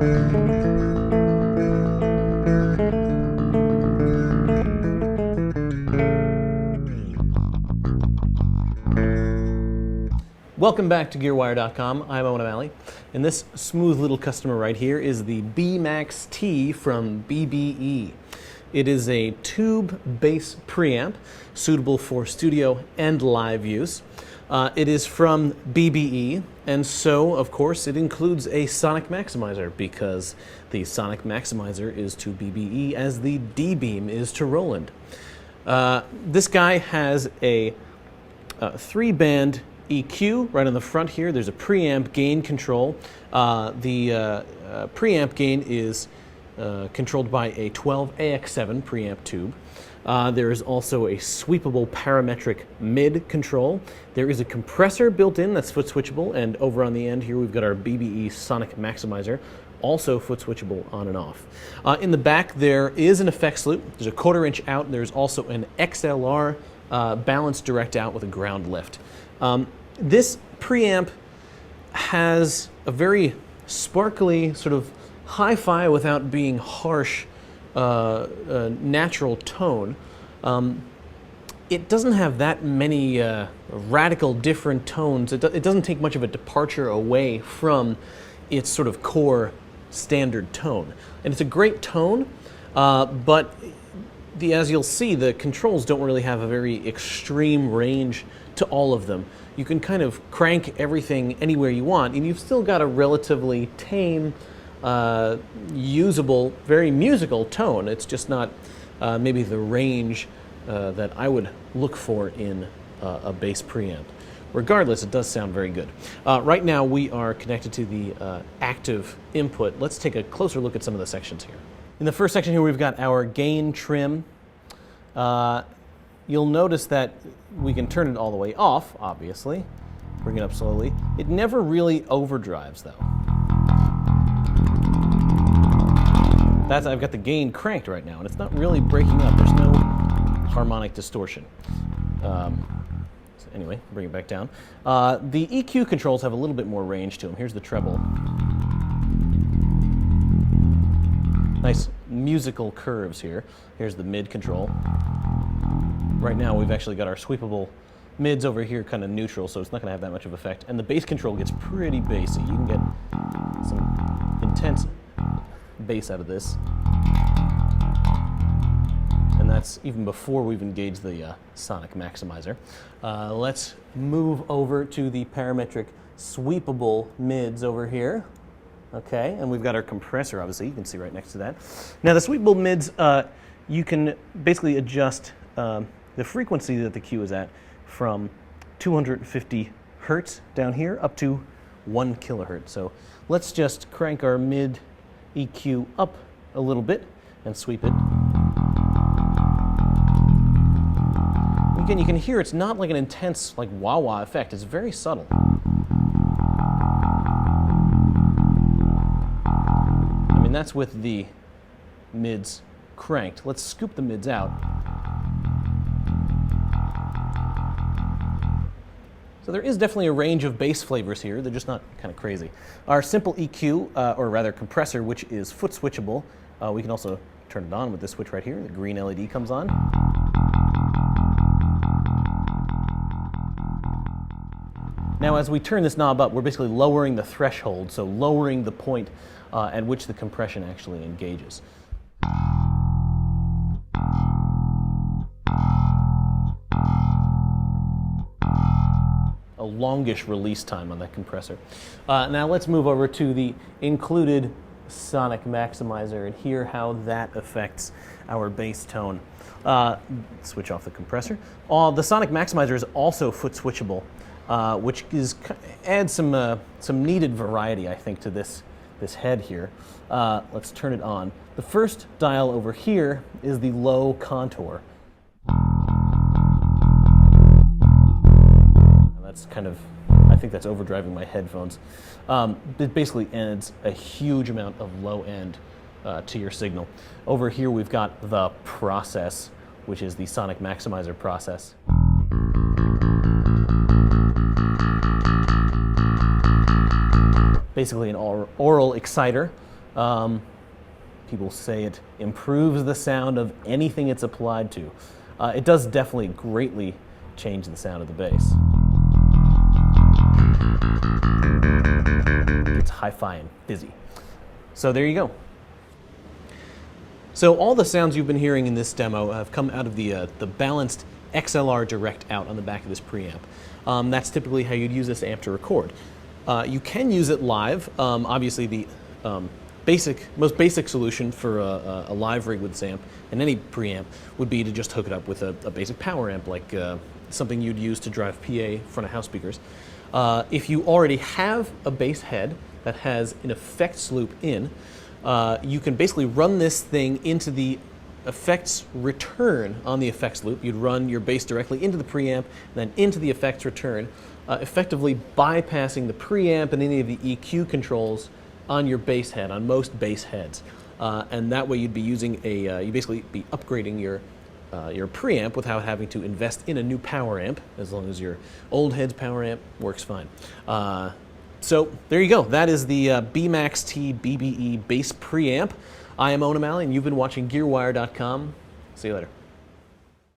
Welcome back to GearWire.com. I'm Owen O'Malley, and this smooth little customer right here is the BMAX-T from BBE. It is a tube bass preamp suitable for studio and live use. It is from BBE, and so, of course, it includes a sonic maximizer because the sonic maximizer is to BBE as the D-beam is to Roland. This guy has a 3-band EQ right on the front here. There's a preamp gain control. The preamp gain is controlled by a 12AX7 preamp tube. There is also a sweepable parametric mid control. There is a compressor built in that's foot switchable, and over on the end here we've got our BBE sonic maximizer, also foot switchable on and off. In the back there is an effects loop. There's a 1/4 inch out, and there's also an XLR balanced direct out with a ground lift. This preamp has a very sparkly, sort of hi-fi without being harsh, natural tone. It doesn't have that many radical different tones. It doesn't take much of a departure away from its sort of core standard tone. And it's a great tone, but as you'll see, the controls don't really have a very extreme range to all of them. You can kind of crank everything anywhere you want, and you've still got a relatively tame, usable, very musical tone. It's just not maybe the range that I would look for in a bass preamp. Regardless, it does sound very good. Right now we are connected to the active input. Let's take a closer look at some of the sections here. In the first section here we've got our gain trim. You'll notice that we can turn it all the way off, obviously. Bring it up slowly. It never really overdrives though. I've got the gain cranked right now, and it's not really breaking up. There's no harmonic distortion. So anyway, bring it back down. The EQ controls have a little bit more range to them. Here's the treble. Nice musical curves here. Here's the mid control. Right now we've actually got our sweepable mids over here kind of neutral, so it's not going to have that much of effect. And the bass control gets pretty bassy. You can get some intense bass out of this. And that's even before we've engaged the sonic maximizer. Let's move over to the parametric sweepable mids over here. Okay, and we've got our compressor, obviously, you can see right next to that. Now the sweepable mids, you can basically adjust the frequency that the cue is at from 250 hertz down here up to 1 kilohertz. So let's just crank our mid EQ up a little bit and sweep it. Again, you can hear it's not like an intense, like wah-wah effect. It's very subtle. I mean, that's with the mids cranked. Let's scoop the mids out. So there is definitely a range of bass flavors here. They're just not kind of crazy. Our simple EQ, or rather compressor, which is foot switchable, we can also turn it on with this switch right here. The green LED comes on. Now as we turn this knob up, we're basically lowering the threshold, so lowering the point at which the compression actually engages. A longish release time on that compressor. Now let's move over to the included sonic maximizer and hear how that affects our bass tone. Switch off the compressor. The sonic maximizer is also foot switchable, which adds some needed variety, I think, to this head here. Let's turn it on. The first dial over here is the low contour. That's kind of, I think that's overdriving my headphones. It basically adds a huge amount of low end to your signal. Over here we've got the process, which is the sonic maximizer process. Basically an oral exciter. People say it improves the sound of anything it's applied to. It does definitely greatly change the sound of the bass. It's hi-fi and busy. So there you go. So all the sounds you've been hearing in this demo have come out of the balanced XLR direct out on the back of this preamp. That's typically how you'd use this amp to record. You can use it live. Obviously, the most basic solution for a live rig with this amp and any preamp would be to just hook it up with a basic power amp, like something you'd use to drive PA front of house speakers. If you already have a bass head that has an effects loop in, you can basically run this thing into the effects return on the effects loop. You'd run your bass directly into the preamp, then into the effects return, effectively bypassing the preamp and any of the EQ controls on your bass head, on most bass heads. And that way you'd be using you'd basically be upgrading your preamp without having to invest in a new power amp, as long as your old head's power amp works fine. So there you go. That is the BMAX-T BBE bass preamp. I am Owen O'Malley, and you've been watching GearWire.com. See you later.